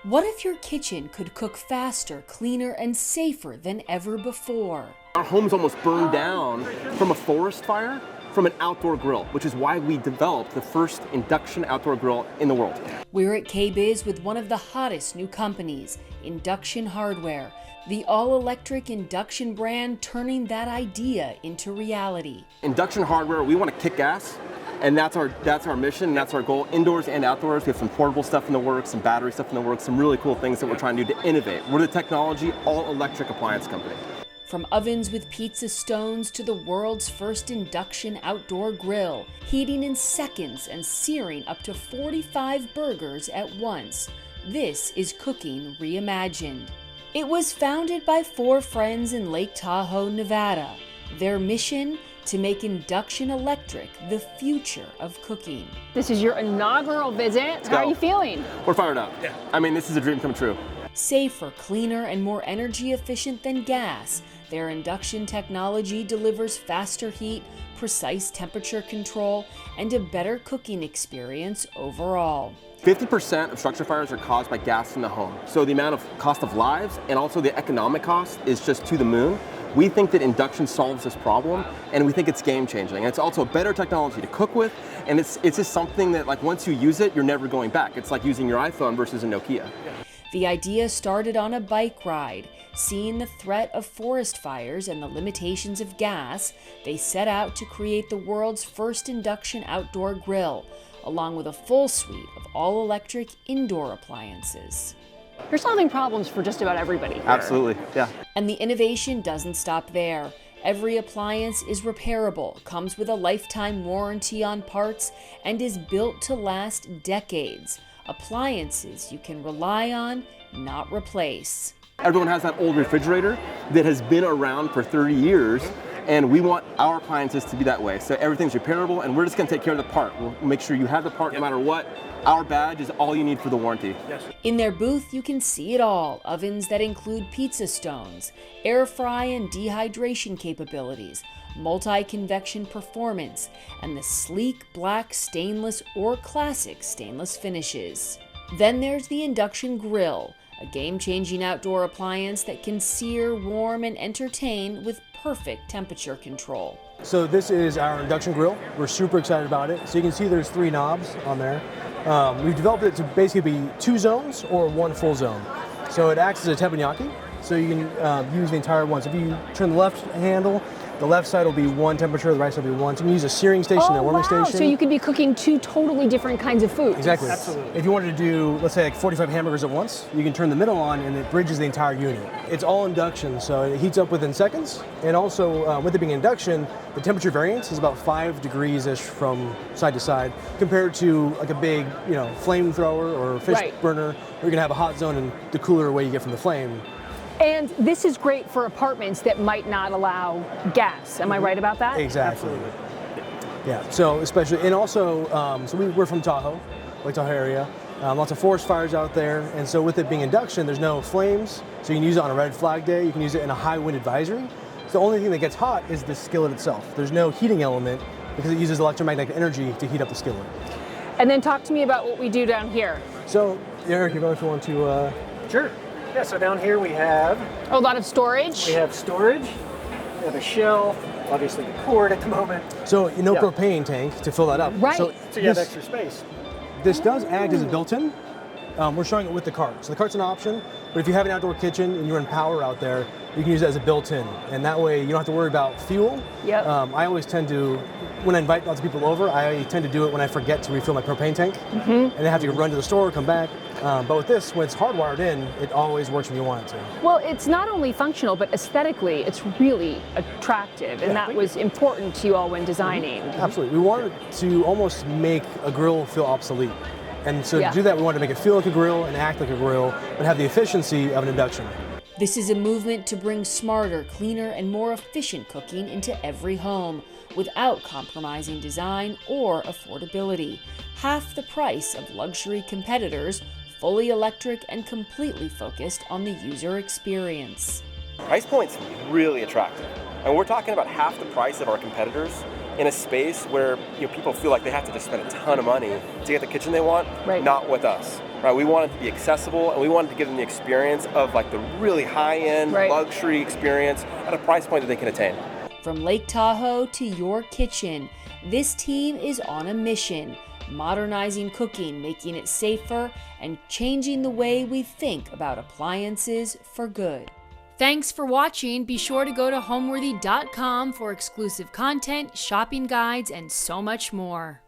What if your kitchen could cook faster, cleaner, and safer than ever before? Our home's almost burned down from a forest fire from an outdoor grill, which is why we developed the first induction outdoor grill in the world. We're at KBIS with one of the hottest new companies, Induction Hardware, the all-electric induction brand turning that idea into reality. Induction Hardware, we want to kick ass, and that's our mission, and that's our goal, indoors and outdoors. We have some portable stuff in the works, some battery stuff in the works, some really cool things that we're trying to do to innovate. We're the technology, all-electric appliance company. From ovens with pizza stones to the world's first induction outdoor grill, heating in seconds and searing up to 45 burgers at once. This is cooking reimagined. It was founded by 4 friends in Lake Tahoe, Nevada. Their mission? To make induction electric the future of cooking. This is your inaugural visit. How are you feeling? We're fired up. Yeah. I mean, this is a dream come true. Safer, cleaner, and more energy efficient than gas, their induction technology delivers faster heat, precise temperature control, and a better cooking experience overall. 50% of structure fires are caused by gas in the home. So the amount of cost of lives and also the economic cost is just to the moon. We think that induction solves this problem, and we think it's game changing. And it's also a better technology to cook with, and it's just something that, like, once you use it, you're never going back. It's like using your iPhone versus a Nokia. The idea started on a bike ride. Seeing the threat of forest fires and the limitations of gas, they set out to create the world's first induction outdoor grill, along with a full suite of all-electric indoor appliances. You're solving problems for just about everybody here. Absolutely, yeah. And the innovation doesn't stop there. Every appliance is repairable, comes with a lifetime warranty on parts, and is built to last decades. Appliances you can rely on, not replace. Everyone has that old refrigerator that has been around for 30 years, and we want our appliances to be that way. So everything's repairable, and we're just gonna take care of the part. We'll make sure you have the part no matter what. Our badge is all you need for the warranty. Yes. In their booth, you can see it all. Ovens that include pizza stones, air fry and dehydration capabilities, multi-convection performance, and the sleek black stainless or classic stainless finishes. Then there's the induction grill, a game-changing outdoor appliance that can sear, warm, and entertain with perfect temperature control. So this is our induction grill. We're super excited about it. So you can see there's 3 knobs on there. We've developed it to basically be 2 zones or 1 full zone. So it acts as a teppanyaki, so you can use the entire one. So if you turn the left handle, the left side will be 1 temperature, the right side will be 1. So you can use a searing station and a warming station. So you could be cooking 2 totally different kinds of foods. Exactly. Absolutely. If you wanted to do, let's say, like 45 hamburgers at once, you can turn the middle on and it bridges the entire unit. It's all induction, so it heats up within seconds. And also, with it being induction, the temperature variance is about 5 degrees-ish from side to side, compared to like a big, flamethrower or fish burner, where you're gonna have a hot zone and the cooler away you get from the flame. And this is great for apartments that might not allow gas. Am I right about that? Exactly. Yeah. So especially, and also, we're from Tahoe, Lake Tahoe area. Lots of forest fires out there, and so with it being induction, there's no flames, so you can use it on a red flag day. You can use it in a high wind advisory. So the only thing that gets hot is the skillet itself. There's no heating element because it uses electromagnetic energy to heat up the skillet. And then talk to me about what we do down here. So, Eric, you're going to want to. Sure. Yeah, so down here we have a lot of storage. We have storage, we have a shelf, obviously the cord at the moment. So propane tank to fill that up. Right. So you have extra space. This does act as a built-in. We're showing it with the cart. So the cart's an option, but if you have an outdoor kitchen and you run power out there, you can use it as a built-in. And that way you don't have to worry about fuel. Yep. I always tend to, when I invite lots of people over, I tend to do it when I forget to refill my propane tank. Mm-hmm. And then have to run to the store, come back. But with this, when it's hardwired in, it always works when you want it to. Well, it's not only functional, but aesthetically, it's really attractive, and that was important to you all when designing. Mm-hmm. Absolutely. We wanted to almost make a grill feel obsolete. And so to do that, we wanted to make it feel like a grill and act like a grill, but have the efficiency of an induction. This is a movement to bring smarter, cleaner, and more efficient cooking into every home without compromising design or affordability. Half the price of luxury competitors, fully electric and completely focused on the user experience. Price point's really attractive. And we're talking about half the price of our competitors, in a space where people feel like they have to just spend a ton of money to get the kitchen they want. Right. Not with us. Right? We want it to be accessible, and we wanted to give them the experience of like the really high-end luxury experience at a price point that they can attain. From Lake Tahoe to your kitchen, this team is on a mission, modernizing cooking, making it safer, and changing the way we think about appliances for good. Thanks for watching. Be sure to go to homeworthy.com for exclusive content, shopping guides, and so much more.